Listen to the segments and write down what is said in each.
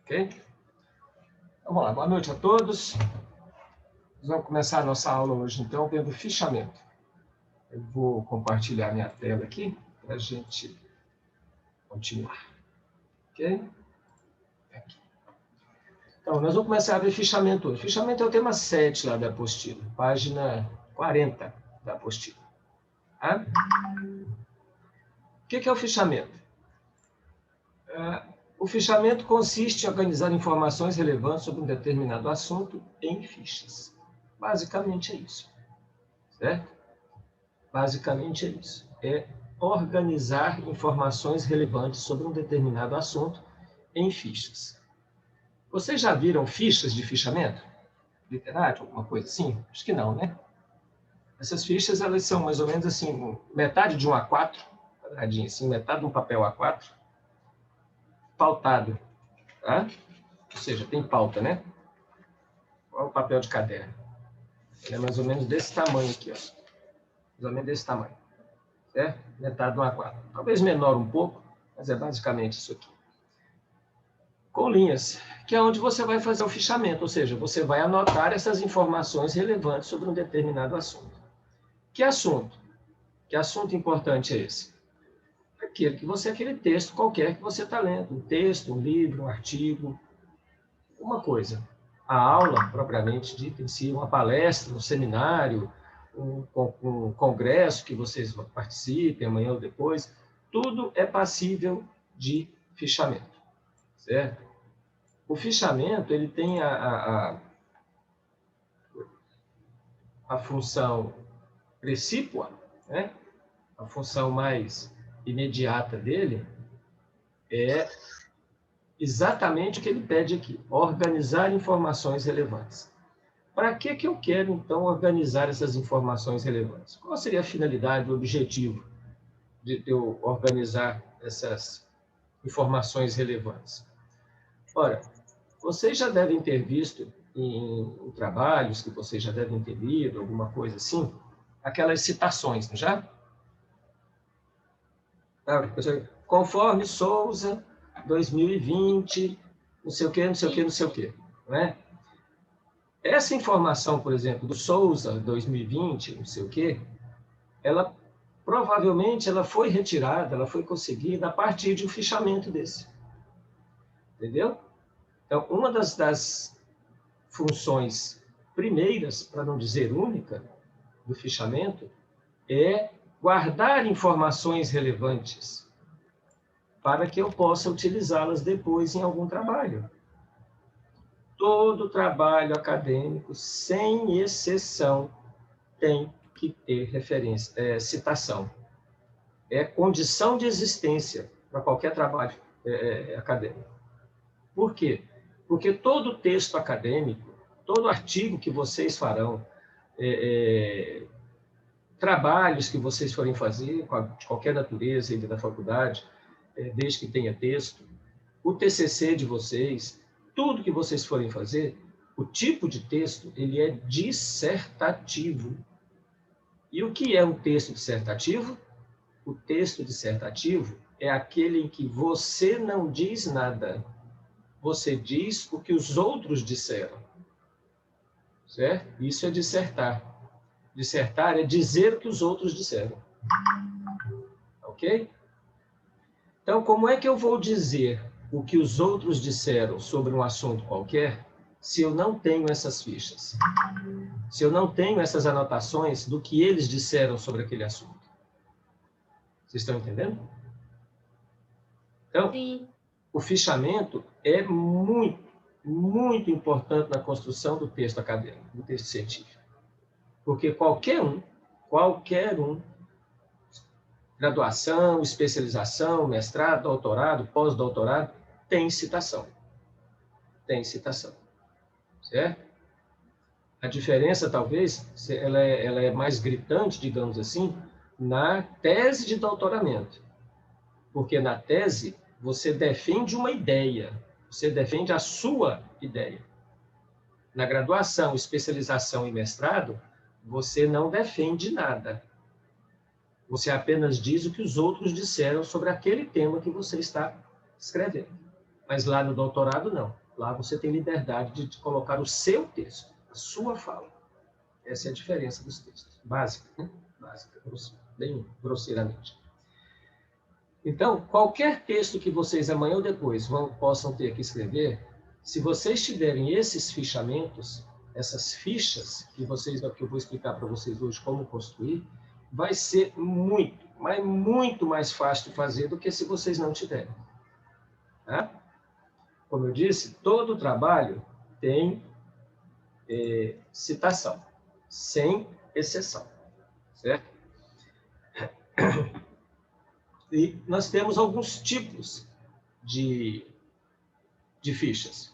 Ok? Então, vamos lá. Boa noite a todos. Nós vamos começar a nossa aula hoje, então, vendo fichamento. Eu vou compartilhar minha tela aqui para a gente continuar. Ok? Aqui. Então, nós vamos começar a ver fichamento hoje. Fichamento é o tema 7 lá da apostila, página 40 da apostila. Tá? O que é o fichamento? O fichamento consiste em organizar informações relevantes sobre um determinado assunto em fichas. Basicamente é isso. Certo? Basicamente é isso. É organizar informações relevantes sobre um determinado assunto em fichas. Vocês já viram fichas de fichamento? Literário, alguma coisa assim? Acho que não, né? Essas fichas, elas são mais ou menos assim, metade de um A4, quadradinho assim, metade de um papel A4, pautado, tá? Ou seja, tem pauta, né? Qual é o papel de caderno? Ele é mais ou menos desse tamanho aqui, ó. Mais ou menos desse tamanho. Certo? Metade de um A4. Talvez menor um pouco, mas é basicamente isso aqui. Com linhas, que é onde você vai fazer o fichamento, ou seja, você vai anotar essas informações relevantes sobre um determinado assunto. Que assunto? Que assunto importante é esse? Aquele texto qualquer que você está lendo. Um texto, um livro, um artigo, uma coisa. A aula, propriamente dita em si, uma palestra, um seminário, um congresso que vocês participem amanhã ou depois, tudo é passível de fichamento. Certo? O fichamento, ele tem a função precípua, né? A função mais imediata dele é exatamente o que ele pede aqui, organizar informações relevantes. Para que eu quero, então, organizar essas informações relevantes? Qual seria a finalidade, o objetivo de eu organizar essas informações relevantes? Ora, vocês já devem ter visto em trabalhos que vocês já devem ter lido, alguma coisa assim, aquelas citações, não já? Conforme Souza, 2020, não sei o quê, não sei o quê, não sei o quê. Não é? Essa informação, por exemplo, do Souza, 2020, não sei o quê, ela provavelmente ela foi retirada, ela foi conseguida a partir de um fichamento desse. Entendeu? Então, uma das funções primeiras, para não dizer única, do fichamento, é guardar informações relevantes para que eu possa utilizá-las depois em algum trabalho. Todo trabalho acadêmico, sem exceção, tem que ter referência, citação. É condição de existência para qualquer trabalho acadêmico. Por quê? Porque todo texto acadêmico, todo artigo que vocês farão, trabalhos que vocês forem fazer, de qualquer natureza, ainda da faculdade, desde que tenha texto, o TCC de vocês, tudo que vocês forem fazer, o tipo de texto, ele é dissertativo. E o que é um texto dissertativo? O texto dissertativo é aquele em que você não diz nada. Você diz o que os outros disseram. Certo? Isso é dissertar. Dissertar é dizer o que os outros disseram. Ok? Então, como é que eu vou dizer o que os outros disseram sobre um assunto qualquer se eu não tenho essas fichas? Se eu não tenho essas anotações do que eles disseram sobre aquele assunto? Vocês estão entendendo? Então, sim. O fichamento é muito, muito importante na construção do texto acadêmico, do texto científico. Porque qualquer um, graduação, especialização, mestrado, doutorado, pós-doutorado, tem citação. Tem citação. Certo? A diferença, talvez, ela é mais gritante, digamos assim, na tese de doutoramento. Porque na tese, você defende uma ideia, você defende a sua ideia. Na graduação, especialização e mestrado, você não defende nada. Você apenas diz o que os outros disseram sobre aquele tema que você está escrevendo. Mas lá no doutorado, não. Lá você tem liberdade de colocar o seu texto, a sua fala. Essa é a diferença dos textos. Básica, né? Básica, bem grosseiramente. Então, qualquer texto que vocês amanhã ou depois possam ter que escrever, se vocês tiverem esses fichamentos, essas fichas que eu vou explicar para vocês hoje como construir, vai ser muito, mas muito mais fácil de fazer do que se vocês não tiverem. Tá? Como eu disse, todo trabalho tem citação, sem exceção, certo? E nós temos alguns tipos de fichas.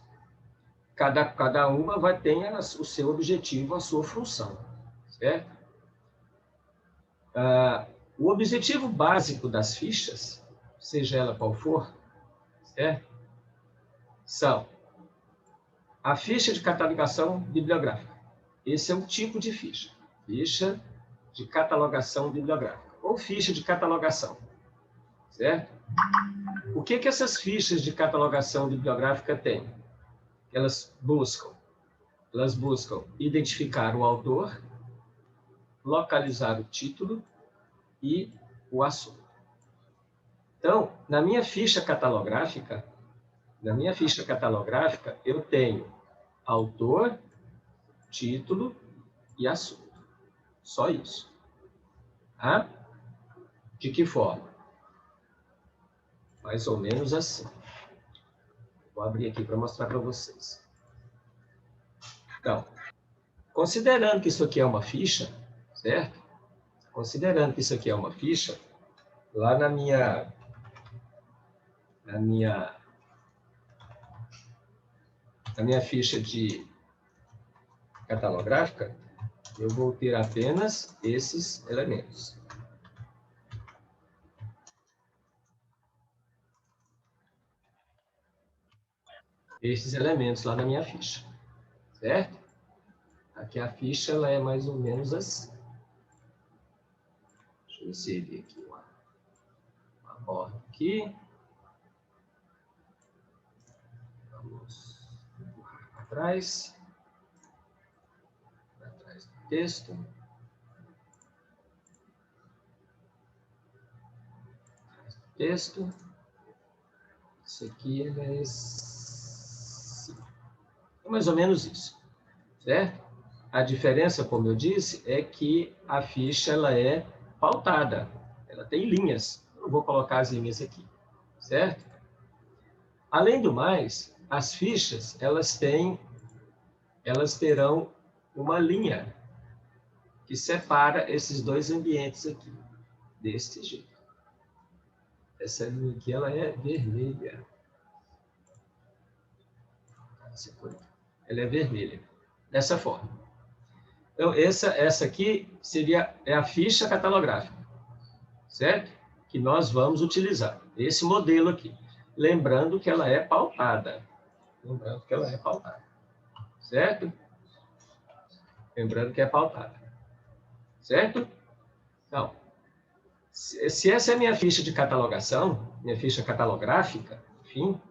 Cada uma vai ter o seu objetivo, a sua função, certo? O objetivo básico das fichas, seja ela qual for, certo? São a ficha de catalogação bibliográfica. Esse é um tipo de ficha. Ficha de catalogação bibliográfica. Ou ficha de catalogação. Certo? O que essas fichas de catalogação bibliográfica têm? Elas buscam identificar o autor, localizar o título e o assunto. Então, na minha ficha catalográfica, eu tenho autor, título e assunto. Só isso. Tá? De que forma? Mais ou menos assim. Vou abrir aqui para mostrar para vocês. Então, considerando que isso aqui é uma ficha, certo? Considerando que isso aqui é uma ficha, lá na minha ficha de catalográfica, eu vou ter apenas esses elementos. Esses elementos lá na minha ficha, certo? Aqui a ficha ela é mais ou menos assim. Deixa eu inserir aqui uma borda aqui. Vamos empurrar para trás do texto. Isso aqui é mais ou menos isso, certo? A diferença, como eu disse, é que a ficha ela é pautada, ela tem linhas. Eu não vou colocar as linhas aqui, certo? Além do mais, as fichas elas terão uma linha que separa esses dois ambientes aqui, desse jeito. Essa linha aqui ela é vermelha. Ela é vermelha, dessa forma. Então, essa aqui é a ficha catalográfica, certo? Que nós vamos utilizar. Esse modelo aqui. Lembrando que ela é pautada. Certo? Lembrando que é pautada. Certo? Então, se essa é a minha ficha de catalogação, minha ficha catalográfica, enfim,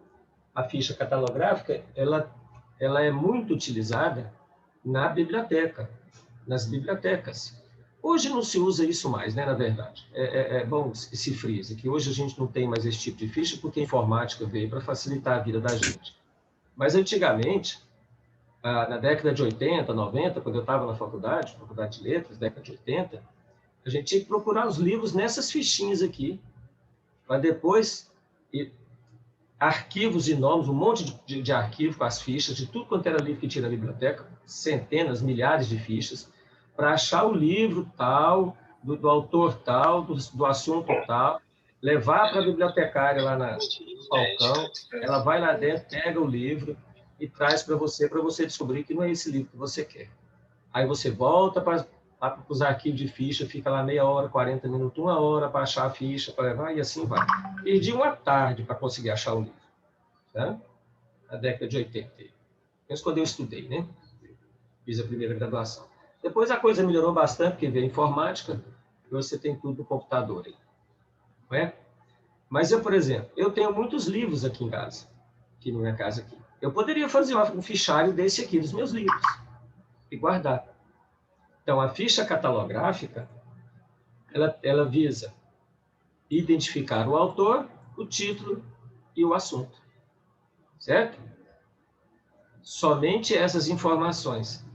a ficha catalográfica, ela é muito utilizada na biblioteca, nas bibliotecas. Hoje não se usa isso mais, né, na verdade. É bom se frisa, que hoje a gente não tem mais esse tipo de ficha, porque a informática veio para facilitar a vida da gente. Mas antigamente, na década de 80, 90, quando eu estava na faculdade de letras, década de 80, a gente tinha que procurar os livros nessas fichinhas aqui, para depois arquivos e nomes, um monte de arquivo com as fichas de tudo quanto era livro que tinha na biblioteca, centenas, milhares de fichas, para achar o livro tal, do autor tal, do assunto tal, levar para a bibliotecária lá no balcão, ela vai lá dentro, pega o livro e traz para você descobrir que não é esse livro que você quer. Aí você volta para os arquivos de ficha, fica lá meia hora, 40 minutos, 1 hora para achar a ficha, para levar, e assim vai. Perdi uma tarde para conseguir achar o livro. Tá? Na década de 80. Isso quando eu estudei, né? Fiz a primeira graduação. Depois a coisa melhorou bastante, porque veio a informática, e você tem tudo no computador aí. Não é? Mas eu, por exemplo, eu tenho muitos livros aqui em casa. aqui na minha casa. Aqui. Eu poderia fazer um fichário desse aqui, dos meus livros, e guardar. Então, a ficha catalográfica, ela visa identificar o autor, o título e o assunto. Certo? Somente essas informações.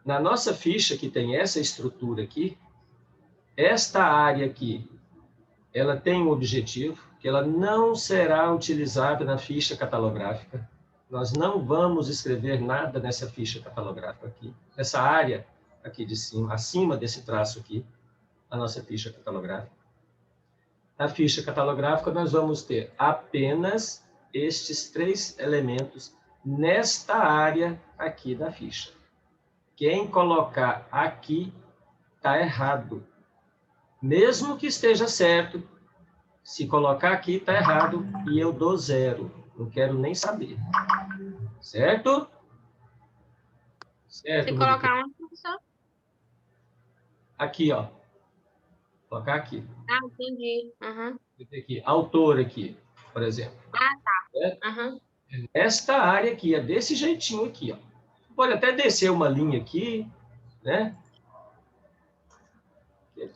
Na nossa ficha, que tem essa estrutura aqui, esta área aqui, ela tem um objetivo, que ela não será utilizada na ficha catalográfica. Nós não vamos escrever nada nessa ficha catalográfica aqui. Essa área aqui de cima, acima desse traço aqui, a nossa ficha catalográfica. Na ficha catalográfica, nós vamos ter apenas estes 3 elementos nesta área aqui da ficha. Quem colocar aqui está errado. Mesmo que esteja certo, se colocar aqui está errado e eu dou 0. Não quero nem saber. Certo? Certo. Se colocar onde, professor? Aqui, ó. Colocar aqui. Ah, entendi. Uhum. Aqui, autor aqui, por exemplo. Ah, tá. Uhum. Esta área aqui, é desse jeitinho aqui, ó. Pode até descer uma linha aqui, né?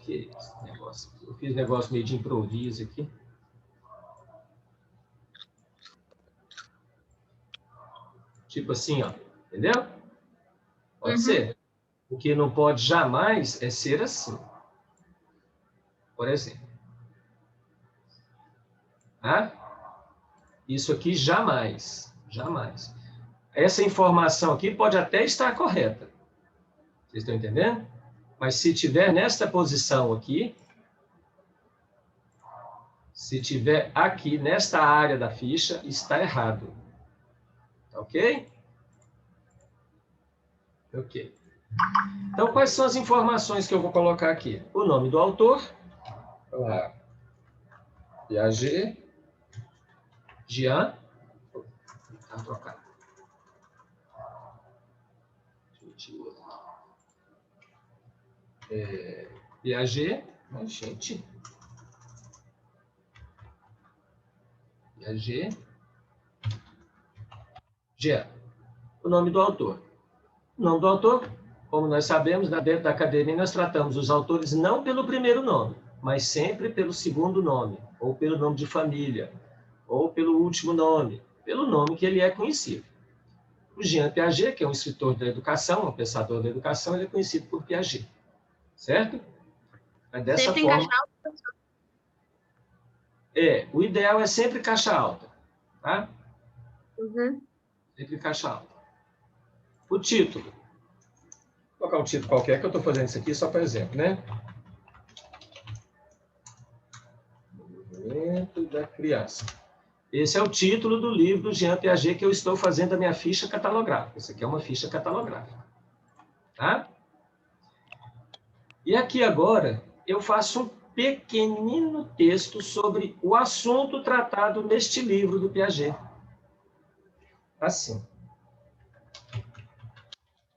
Que esse negócio? Eu fiz negócio meio de improviso aqui. Tipo assim, ó. Entendeu? Pode ser. O que não pode jamais é ser assim. Por exemplo. Tá? Isso aqui jamais. Jamais. Essa informação aqui pode até estar correta. Vocês estão entendendo? Mas se tiver nesta posição aqui, se tiver aqui nesta área da ficha, está errado. Ok? Ok. Então, quais são as informações que eu vou colocar aqui? O nome do autor. Lá. Piaget. Jean. Vou trocar. Piaget. Mas, gente. Piaget. Jean. O nome do autor. O nome do autor, como nós sabemos, dentro da academia nós tratamos os autores não pelo primeiro nome, mas sempre pelo segundo nome, ou pelo nome de família, ou pelo último nome, pelo nome que ele é conhecido. O Jean Piaget, que é um escritor da educação, um pensador da educação, ele é conhecido por Piaget. Certo? É dessa sempre forma. Em caixa alta? O ideal é sempre caixa alta. Tá? Uhum. Sempre caixa alta. O título. Vou colocar um título qualquer, que eu estou fazendo isso aqui só para exemplo, né? Movimento da criança. Esse é o título do livro do Jean Piaget que eu estou fazendo a minha ficha catalográfica. Isso aqui é uma ficha catalográfica. Tá? E aqui agora eu faço um pequenino texto sobre o assunto tratado neste livro do Piaget. Assim.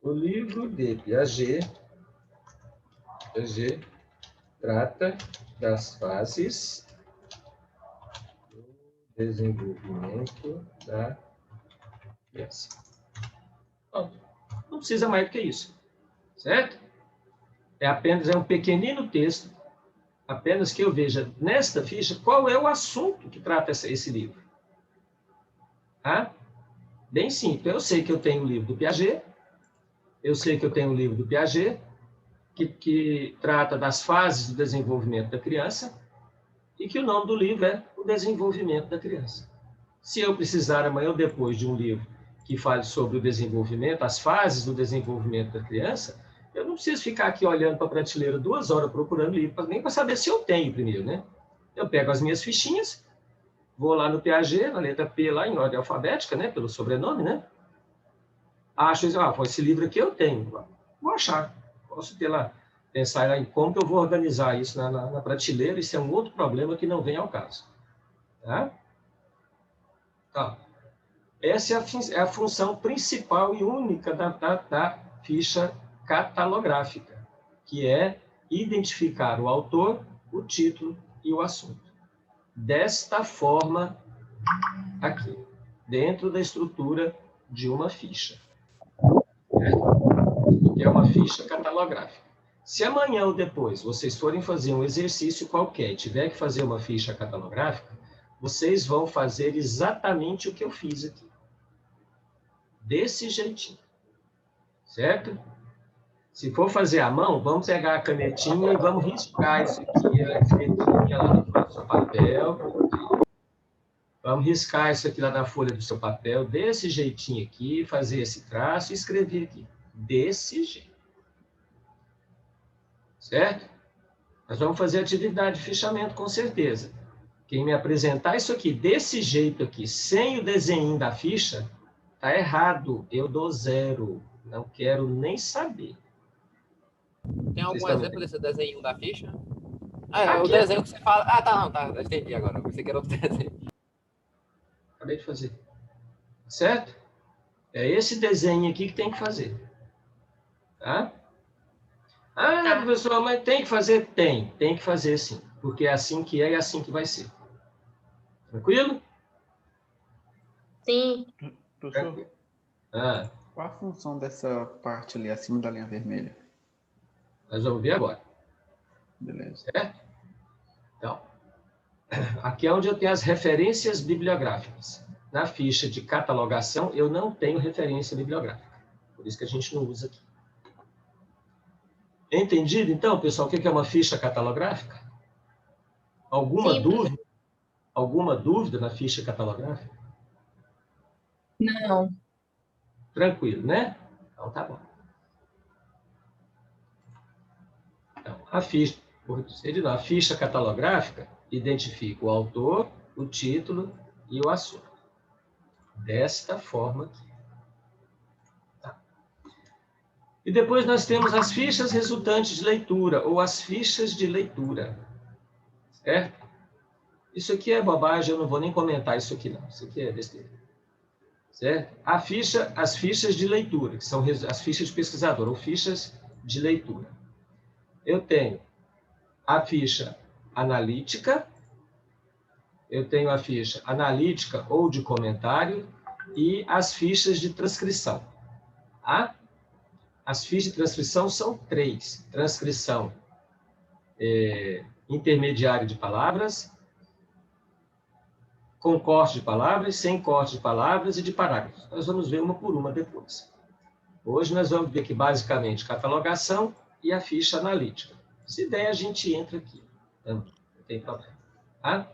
O livro de Piaget trata das fases do desenvolvimento da criança. Pronto. Não precisa mais do que isso. Certo? É apenas um pequenino texto, apenas que eu veja nesta ficha qual é o assunto que trata esse livro. Tá? Bem simples. Eu sei que eu tenho o livro do Piaget, eu sei que eu tenho o livro do Piaget, que trata das fases do desenvolvimento da criança, e que o nome do livro é O Desenvolvimento da Criança. Se eu precisar amanhã ou depois de um livro que fale sobre o desenvolvimento, as fases do desenvolvimento da criança, eu não preciso ficar aqui olhando para a prateleira 2 horas procurando livro, nem para saber se eu tenho primeiro, né? Eu pego as minhas fichinhas, vou lá no Piaget, na letra P, lá em ordem alfabética, né? Pelo sobrenome, né? Acho, esse livro aqui eu tenho. Vou achar. Posso ter lá, pensar lá em como que eu vou organizar isso na prateleira, isso é um outro problema que não vem ao caso. Tá? Tá. Essa é a função principal e única da ficha catalográfica, que é identificar o autor, o título e o assunto. Desta forma aqui. dentro da estrutura de uma ficha. Que é uma ficha catalográfica. Se amanhã ou depois vocês forem fazer um exercício qualquer e tiver que fazer uma ficha catalográfica, vocês vão fazer exatamente o que eu fiz aqui. Desse jeitinho. Certo? Se for fazer à mão, vamos pegar a canetinha e vamos riscar isso aqui, a escritinha lá no seu papel. Vamos riscar isso aqui lá na folha do seu papel, desse jeitinho aqui, fazer esse traço e escrever aqui. Desse jeito. Certo? Nós vamos fazer atividade de fichamento, com certeza. Quem me apresentar isso aqui, desse jeito aqui, sem o desenho da ficha, tá errado. Eu dou 0. Não quero nem saber. Tem algum exemplo desse desenho da ficha? Ah, Aqui, o desenho que você fala... Ah, tá, não, tá. Entendi agora. Eu pensei que era outro desenho. Acabei de fazer. Certo? É esse desenho aqui que tem que fazer. Tá? Ah, professor, mas tem que fazer? Tem que fazer sim. Porque é assim que é e é assim que vai ser. Tranquilo? Sim. Professor, Ah, qual a função dessa parte ali acima da linha vermelha? nós vamos ver agora. Beleza. Certo? Então, aqui é onde eu tenho as referências bibliográficas. Na ficha de catalogação, eu não tenho referência bibliográfica. Por isso que a gente não usa aqui. Entendido, então, pessoal, o que é uma ficha catalográfica? Alguma Sim, dúvida? Alguma dúvida na ficha catalográfica? Não. Tranquilo, né? Então, tá bom. Então, a ficha catalográfica identifica o autor, o título e o assunto. Desta forma aqui. Tá? E depois nós temos as fichas resultantes de leitura, ou as fichas de leitura. Certo? Isso aqui é bobagem, eu não vou nem comentar isso aqui, não. Isso aqui é besteira. Certo? As fichas de leitura, que são as fichas de pesquisador, ou fichas de leitura. Eu tenho a ficha analítica, eu tenho a ficha analítica ou de comentário e as fichas de transcrição. Tá? As fichas de transcrição são 3. Transcrição intermediária de palavras, com corte de palavras, sem corte de palavras e de parágrafos. Nós vamos ver uma por uma depois. Hoje nós vamos ver aqui basicamente catalogação e a ficha analítica. Se der, a gente entra aqui. Não tem problema. Tá?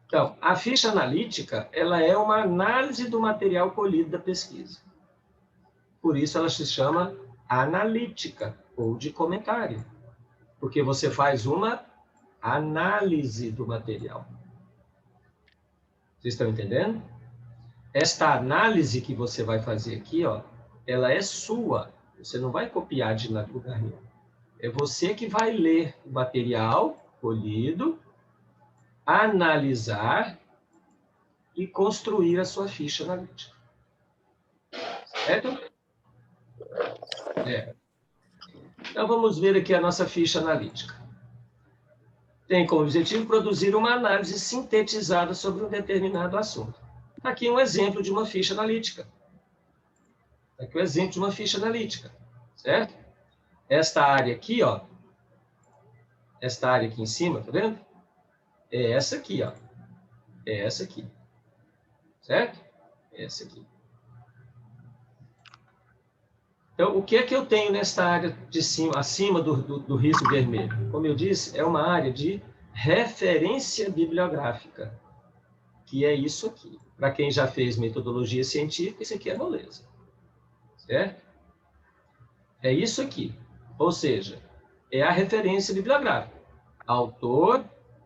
Então, a ficha analítica, ela é uma análise do material colhido da pesquisa. Por isso ela se chama analítica, ou de comentário. Porque você faz uma análise do material. Vocês estão entendendo? Esta análise que você vai fazer aqui, ó, ela é sua. Você não vai copiar de lugar nenhum. É você que vai ler o material colhido, analisar e construir a sua ficha analítica. Certo? Então, vamos ver aqui a nossa ficha analítica. Tem como objetivo produzir uma análise sintetizada sobre um determinado assunto. Aqui um exemplo de uma ficha analítica. Aqui um exemplo de uma ficha analítica. Certo? Esta área aqui, ó. Esta área aqui em cima, tá vendo? É essa aqui, ó. É essa aqui. Certo? É essa aqui. Então, o que é que eu tenho nesta área de cima, acima do risco vermelho? Como eu disse, é uma área de referência bibliográfica, que é isso aqui. Para quem já fez metodologia científica, isso aqui é moleza. Certo? É isso aqui. Ou seja, é a referência bibliográfica. Autor,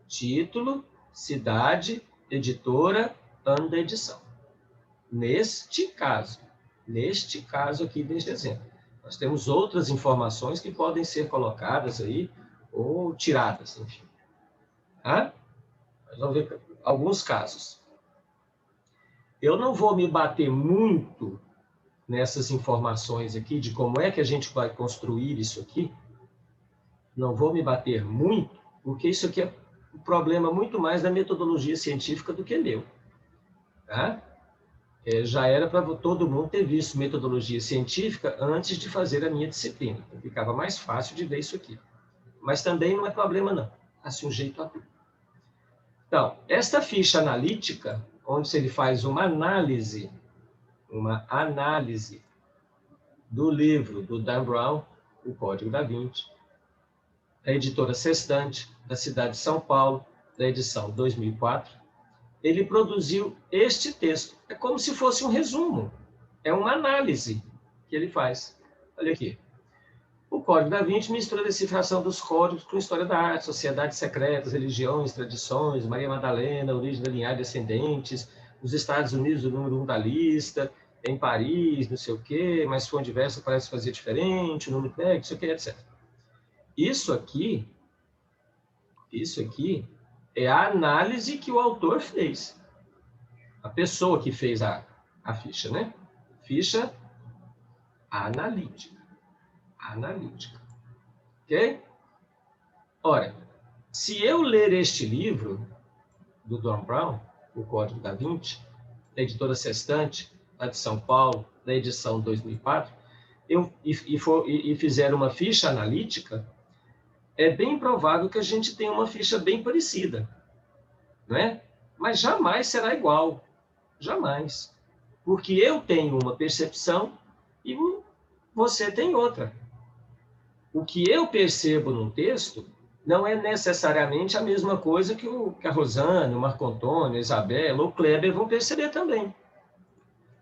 título, cidade, editora, ano da edição. Neste caso aqui deste exemplo. Nós temos outras informações que podem ser colocadas aí, ou tiradas, enfim. Tá? Nós vamos ver alguns casos. Eu não vou me bater muito nessas informações aqui, de como é que a gente vai construir isso aqui. Não vou me bater muito, porque isso aqui é um problema muito mais da metodologia científica do que meu. Tá? já era para todo mundo ter visto metodologia científica antes de fazer a minha disciplina. Então, ficava mais fácil de ver isso aqui. Mas também não é problema, não. Está sujeito a tudo. Então, esta ficha analítica, onde ele faz uma análise do livro do Dan Brown, O Código da Vinci, a editora Sextante, da cidade de São Paulo, da edição 2004, ele produziu este texto. É como se fosse um resumo. É uma análise que ele faz. Olha aqui. O Código da Vinci mistura a decifração dos códigos com história da arte, sociedades secretas, religiões, tradições, Maria Madalena, origem da linhagem descendentes, os Estados Unidos, o número 1 da lista, em Paris, não sei o quê, mas fonte diversa parece fazer diferente, o número não sei o quê, etc. Isso aqui é a análise que o autor fez. A pessoa que fez a ficha, né? Ficha analítica. Ok? Ora, se eu ler este livro do Dan Brown, O Código da Vinci, da editora Sextante, lá de São Paulo, da edição 2004, e fizer uma ficha analítica, é bem provável que a gente tenha uma ficha bem parecida, não é? Mas jamais será igual. Jamais. Porque eu tenho uma percepção e você tem outra. O que eu percebo num texto não é necessariamente a mesma coisa que a Rosane, o Marco Antônio, a Isabela ou o Kleber vão perceber também.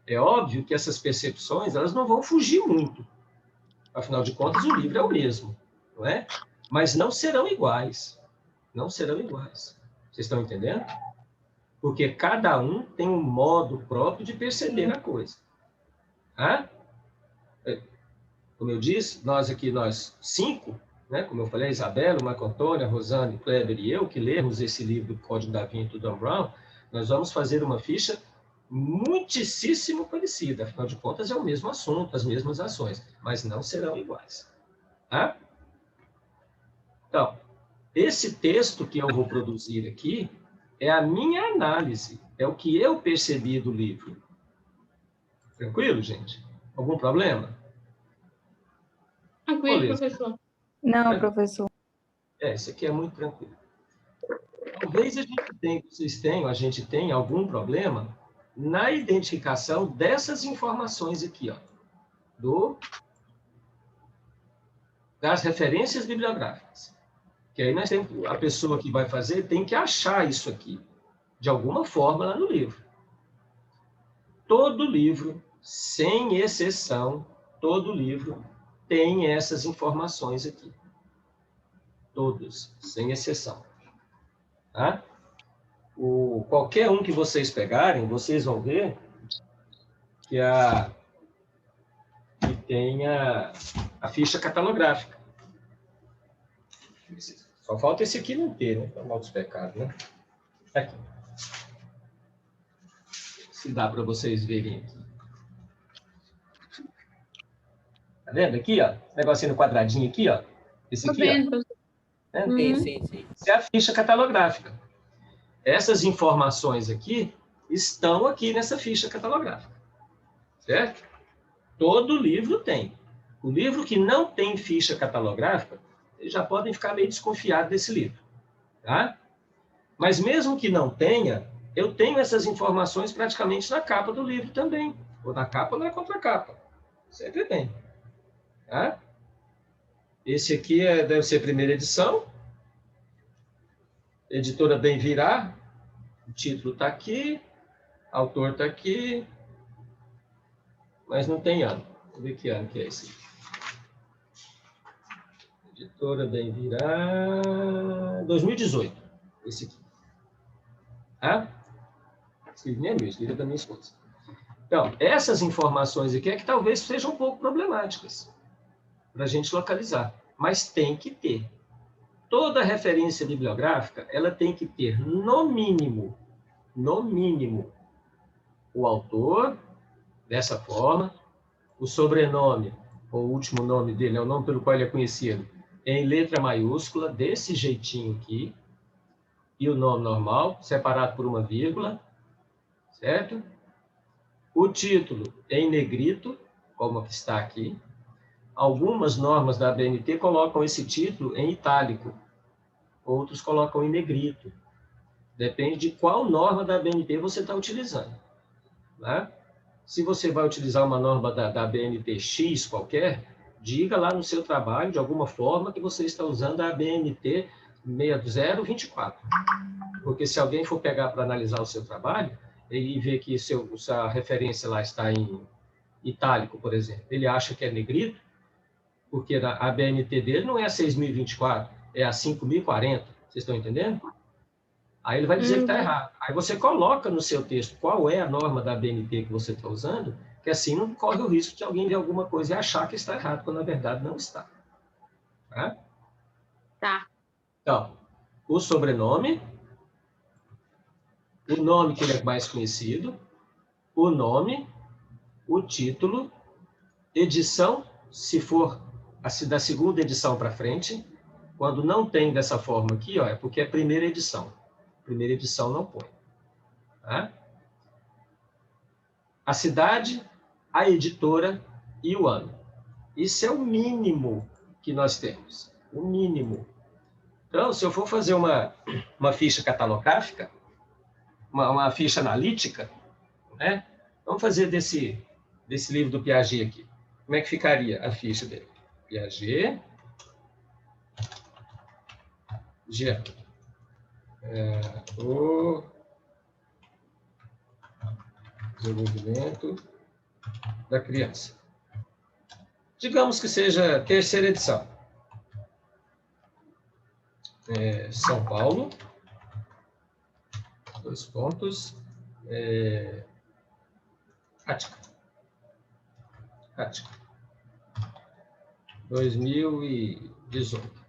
É óbvio que essas percepções elas não vão fugir muito. Afinal de contas, o livro é o mesmo, não é? Mas não serão iguais. Não serão iguais. Vocês estão entendendo? Porque cada um tem um modo próprio de perceber a coisa. Ah? Como eu disse, nós 5, né? Como eu falei, a Isabela, o Marco Antônio, a Rosane, o Kleber e eu, que lemos esse livro, o Código da Vinci do Dan Brown, nós vamos fazer uma ficha muitíssimo parecida. Afinal de contas, é o mesmo assunto, as mesmas ações, mas não serão iguais. Tá? Então, esse texto que eu vou produzir aqui é a minha análise, é o que eu percebi do livro. Tranquilo, gente? Algum problema? Tranquilo, professor. Não, professor. Isso aqui é muito tranquilo. Talvez a gente tenha algum problema na identificação dessas informações aqui, ó, das referências bibliográficas. Que aí nós temos, a pessoa que vai fazer tem que achar isso aqui, de alguma forma, lá no livro. Todo livro, sem exceção, todo livro tem essas informações aqui. Todos, sem exceção. Tá? Qualquer um que vocês pegarem, vocês vão ver que tem a ficha catalográfica. Só falta esse aqui não ter, né? Para o mal dos pecados, né? Aqui. Se dá para vocês verem aqui. Tá vendo aqui, ó? Esse negocinho no quadradinho aqui, ó. Esse aqui, ó. Sim. Essa é a ficha catalográfica. Essas informações aqui estão aqui nessa ficha catalográfica. Certo? Todo livro tem. O livro que não tem ficha catalográfica, vocês já podem ficar meio desconfiados desse livro. Tá? Mas mesmo que não tenha, eu tenho essas informações praticamente na capa do livro também. Ou na capa ou na contracapa. Sempre tem. Tá? Esse aqui deve ser a primeira edição. Editora Bem Virá. O título está aqui. Autor está aqui. Mas não tem ano. Vamos ver que ano que é esse. Editora Bem Virá. 2018. Esse aqui. Tá? Escrevi nem meu, escrevi da minha esposa. Então, essas informações aqui é que talvez sejam um pouco problemáticas para a gente localizar. Mas tem que ter. Toda referência bibliográfica, ela tem que ter, no mínimo, o autor, dessa forma, o sobrenome, ou o último nome dele, é o nome pelo qual ele é conhecido, em letra maiúscula, desse jeitinho aqui, e o nome normal, separado por uma vírgula, certo? O título em negrito, como está aqui. Algumas normas da ABNT colocam esse título em itálico, outros colocam em negrito. Depende de qual norma da ABNT você está utilizando. Né? Se você vai utilizar uma norma da ABNT X qualquer, diga lá no seu trabalho, de alguma forma, que você está usando a ABNT 6024. Porque se alguém for pegar para analisar o seu trabalho, e ver que sua referência lá está em itálico, por exemplo, ele acha que é negrito, porque a ABNT dele não é a 6024, é a 5040. Vocês estão entendendo? Aí ele vai dizer que está errado. Aí você coloca no seu texto qual é a norma da ABNT que você está usando, que assim não corre o risco de alguém ver alguma coisa e achar que está errado, quando na verdade não está. Tá? Tá. Então, o sobrenome, o nome que ele é mais conhecido, o nome, o título, edição, se for da segunda edição para frente. Quando não tem dessa forma aqui, ó, é porque é primeira edição. Primeira edição não põe. Tá? A cidade, a editora e o ano. Isso é o mínimo que nós temos. O mínimo. Então, se eu for fazer uma ficha catalográfica, uma ficha analítica, né? Vamos fazer desse livro do Piaget aqui. Como é que ficaria a ficha dele? Piaget, Jean. O desenvolvimento da criança. Digamos que seja a terceira edição. São Paulo, 2 pontos, Ática, 2018.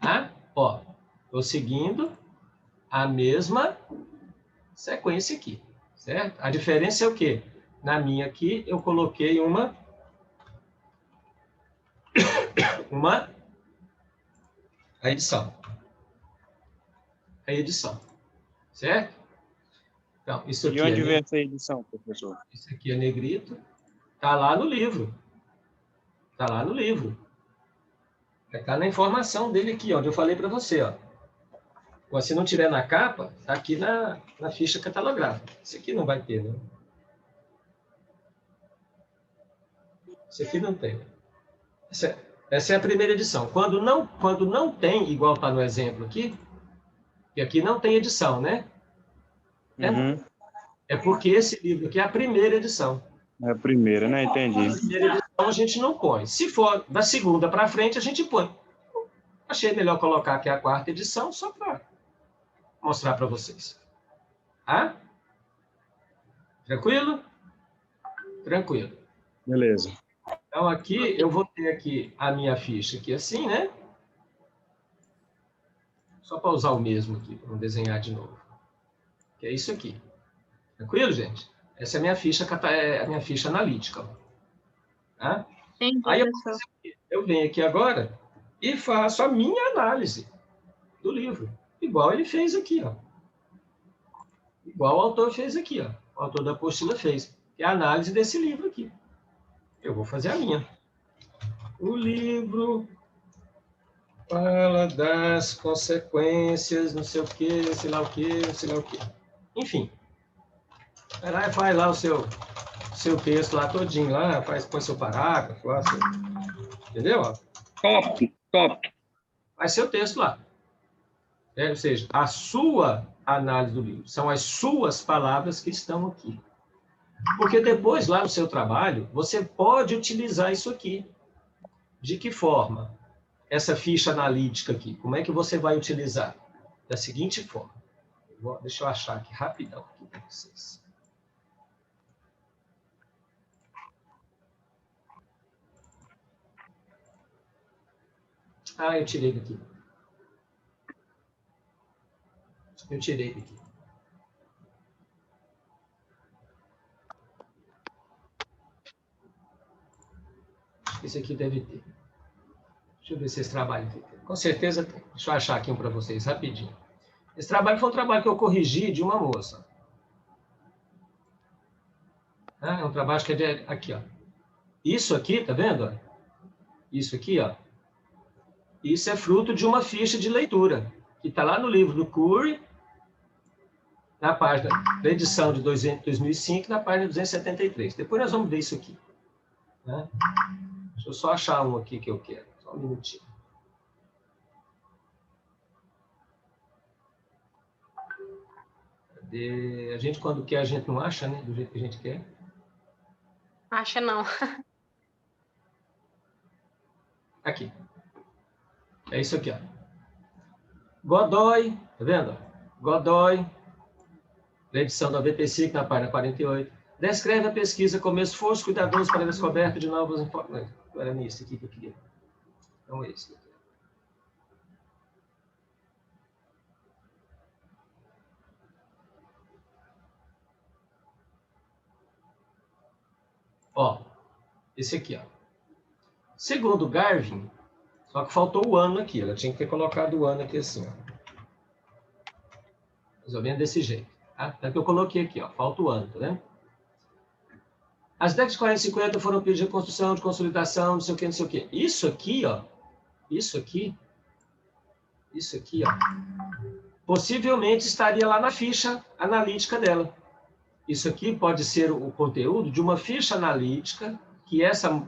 Ah, ó, estou seguindo a mesma sequência aqui, certo? A diferença é o quê? Na minha aqui, eu coloquei uma a edição. A edição, certo? Então, isso aqui e onde vem essa edição, professor? Isso aqui é negrito. Está lá no livro. Está lá no livro. Está na informação dele aqui, onde eu falei para você. Ó. Se não tiver na capa, está aqui na ficha catalográfica. Isso aqui não vai ter, né? Isso aqui não tem. Essa é a primeira edição. Quando não tem, igual está no exemplo aqui, que aqui não tem edição, né? Uhum. É porque esse livro aqui é a primeira edição. É a primeira, né? Entendi. A primeira edição a gente não põe. Se for da segunda para frente, a gente põe. Achei melhor colocar aqui a quarta edição, só para mostrar para vocês. Tá? Tranquilo? Tranquilo. Beleza. Então, aqui, eu vou ter aqui a minha ficha aqui assim, né? Só para usar o mesmo aqui, para não desenhar de novo. Que é isso aqui. Tranquilo, gente? Essa é a minha ficha analítica. Tá? Entendi, Aí professor. eu venho aqui agora e faço a minha análise do livro. Igual ele fez aqui, ó. Igual o autor fez aqui, ó. O autor da apostila fez. Que é a análise desse livro aqui. Eu vou fazer a minha. O livro fala das consequências, não sei o quê, sei lá o quê, sei lá o quê. Enfim. Faz lá o seu texto lá todinho, lá, põe seu parágrafo lá, entendeu? Top. Faz seu texto lá. Ou seja, a sua análise do livro. São as suas palavras que estão aqui. Porque depois, lá no seu trabalho, você pode utilizar isso aqui. De que forma? Essa ficha analítica aqui. Como é que você vai utilizar? Da seguinte forma. Deixa eu achar aqui rapidão aqui para vocês. Eu tirei daqui. Esse aqui deve ter. Deixa eu ver se esse trabalho tem. Com certeza tem. Deixa eu achar aqui um para vocês, rapidinho. Esse trabalho foi um trabalho que eu corrigi de uma moça. Tá? É um trabalho que é de... Aqui, ó. Isso aqui, tá vendo? Isso aqui, ó. Isso é fruto de uma ficha de leitura, que está lá no livro do Cury, na página da edição de 2005, na página 273. Depois nós vamos ver isso aqui. Né? Deixa eu só achar um aqui que eu quero. Só um minutinho. A gente, quando quer, a gente não acha, né? Do jeito que a gente quer. Acha não. Aqui. É isso aqui, ó. Godoy, tá vendo? Godoy, da edição 95, na página 48, descreve a pesquisa como esforço cuidadoso para a descoberta de novas informações. Era nisso aqui que eu queria. Então, é isso. Ó, esse aqui, ó. Segundo Garvin, só que faltou o ano aqui. Ela tinha que ter colocado o ano aqui assim, ó. Mais ou menos desse jeito. Tá? Então, que eu coloquei aqui, ó. Falta o ano, tá vendo? As décadas de 40 e 50 foram períodos de construção, de consolidação, não sei o quê, não sei o quê. Isso aqui, ó. Isso aqui, ó. Possivelmente estaria lá na ficha analítica dela. Isso aqui pode ser o conteúdo de uma ficha analítica que essa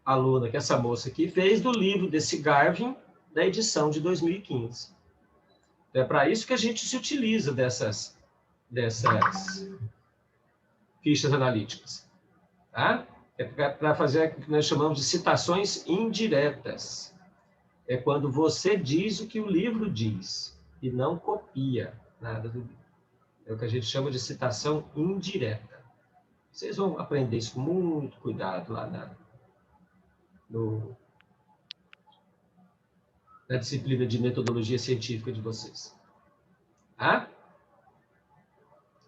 aluna, que essa moça aqui fez do livro desse Garvin, da edição de 2015. É para isso que a gente se utiliza dessas fichas analíticas. Tá? É para fazer o que nós chamamos de citações indiretas. É quando você diz o que o livro diz e não copia nada do livro. É o que a gente chama de citação indireta. Vocês vão aprender isso com muito cuidado lá na disciplina de metodologia científica de vocês. Tá?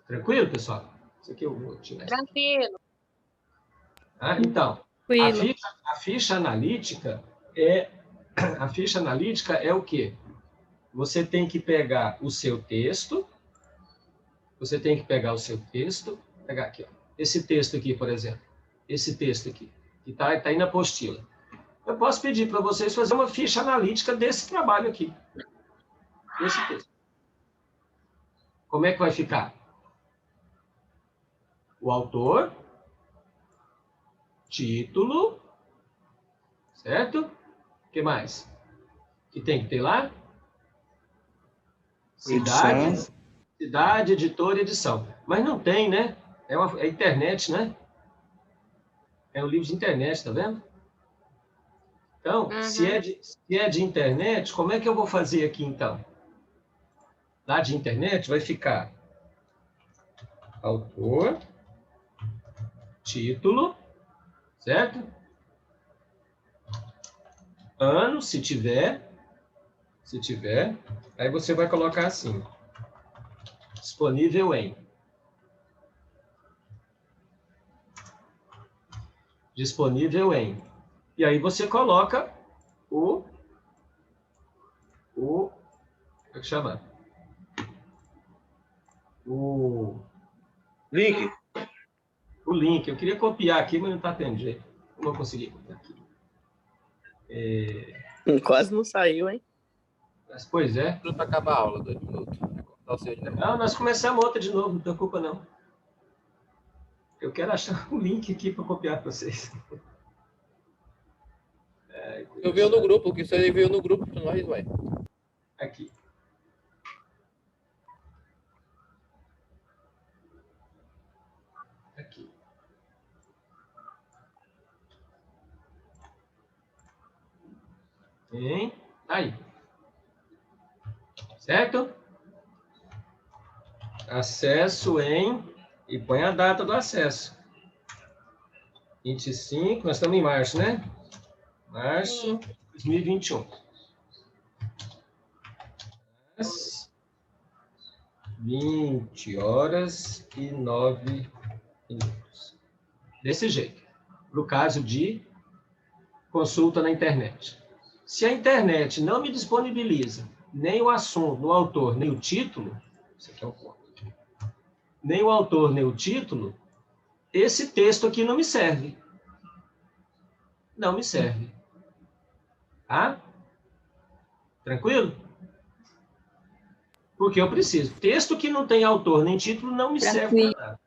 Tranquilo, pessoal? Isso aqui eu vou tirar. Tranquilo. Tá? Então, a ficha analítica é o quê? Você tem que pegar o seu texto. Pegar aqui, ó. Esse texto aqui, por exemplo. Esse texto aqui, que está aí na apostila. Eu posso pedir para vocês fazer uma ficha analítica desse trabalho aqui. Desse texto. Como é que vai ficar? O autor, título, certo? O que mais? Que tem que ter lá? Cidade, editor e edição. Mas não tem, né? É internet, né? É um livro de internet, tá vendo? Então, se é de internet, como é que eu vou fazer aqui, então? Lá de internet vai ficar autor, título, certo? Ano, se tiver. Aí você vai colocar assim. Disponível em. E aí você coloca como é que chama? O link. Eu queria copiar aqui, mas não está tendo jeito. Não vou conseguir copiar aqui. Quase não saiu, hein? Mas, pois é. Para acabar a aula, 2 minutos. Cortar o seu de novo. Não, nós começamos outra de novo, não preocupa não. Eu quero achar o link aqui para copiar para vocês. Eu vi no grupo, o que você veio no grupo para nós, vai. Aqui. Aqui. Tem. Aí. Certo? Acesso em... E põe a data do acesso. 25, nós estamos em março, né? Março de 2021. Às 20h09. Desse jeito. Para o caso de consulta na internet. Se a internet não me disponibiliza nem o assunto, o autor, nem o título, isso aqui é o ponto. Nem o autor, nem o título, esse texto aqui não me serve. Não me serve. Tá? Tranquilo? Porque eu preciso. Texto que não tem autor nem título não me serve para nada.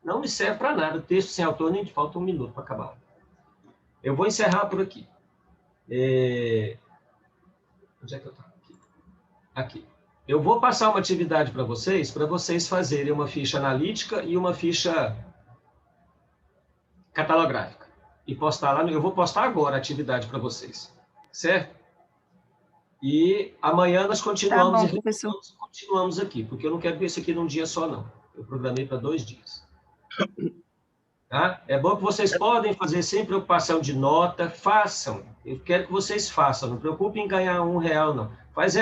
Não me serve para nada. Texto sem autor nem falta 1 minuto para acabar. Eu vou encerrar por aqui. Onde é que eu estou? Aqui. Eu vou passar uma atividade para vocês fazerem uma ficha analítica e uma ficha catalográfica. E postar lá. Eu vou postar agora a atividade para vocês. Certo? E amanhã nós continuamos, Tá bom, professor. Continuamos aqui, porque eu não quero ver isso aqui num dia só, não. Eu programei para 2 dias. Tá? É bom que vocês podem fazer sem preocupação de nota, façam. Eu quero que vocês façam, não preocupem em ganhar R$1, não. Faz